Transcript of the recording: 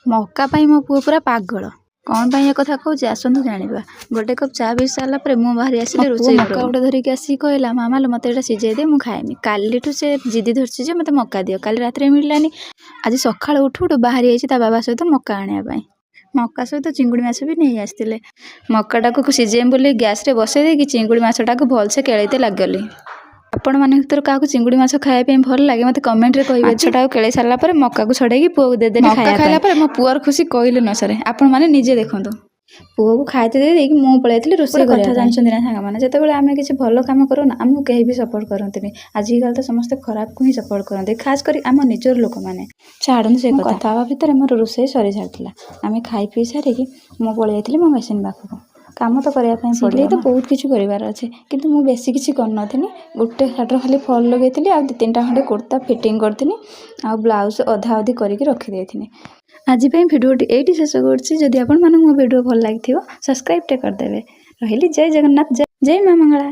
मक्का पाई मो पुओ पूरा पागल। कौन पाई ए कथा कहूची आसतु जानिबा। गोटे कप चा पी सारा पर मु बाहरी आसिले रोषेई मक्का गोटे धरिकी आसी कहला मामा लो मते एटा सिझाई दे मु खाएमी। कालीठू से जिद्दी धरछि जे मते मक्का दियो। काली रात्रे मिललानी आज सकाळु उठु उठु बाहरी आइछि ता बाबा सहित मक्का आनिया पाई। मक्का सहित चिंगुड़ी माछ भी नहीं आसतिले। मक्काटाकू सिझेम बोली गैस रे बसई देकी चिंगुड़ी माछटाकू भलसे केळैते लागली। आपण माने भीतर काहाकू चिंगुड़ी माछ खाया पे भल लागे मते कमेंट रे कहिबे। माछटाकू केळै सारला पर मक्का को छडेकी पुओ को दे देनी खाया। मक्का खाइला पर मो पुअर खुशी कहिले न सरे। आपण माने निजे देखंतु पुओ को खाइते दे देकी मु पळैथिली रोषेई करिया। कथा जानछन ना सांगा माने जेतेबेले आमे किछि भलो काम करू ना हमहु केहि भी सपोर्ट करंतनी। आजि काल त समस्त खराब को ही सपोर्ट करंते खास करी आम निजर लोक माने। छाडन से कथा बा भीतर मोर रोषेई सरी जातला। आमे खाइ पी सारे की मु पळैथिली मो मशीन पाखको। काम तो करिया पई पड़ियो तो बहुत किछि करिवार अछि किंतु मु बेसी किछि करनथिनी। गुटे साटर खाली फॉल लगेथिली आ 2-3टा खंडे कुर्ता फिटिंग करथिनी आ ब्लाउज अधा अधि करिके रखि देथिनी। आज पई वीडियो एठी शेष करछि। जदि आपण माने मो वीडियो भल लागिथियो सब्सक्राइब टे कर देबे। रहिली जय जगन्नाथ जय मां मंगला।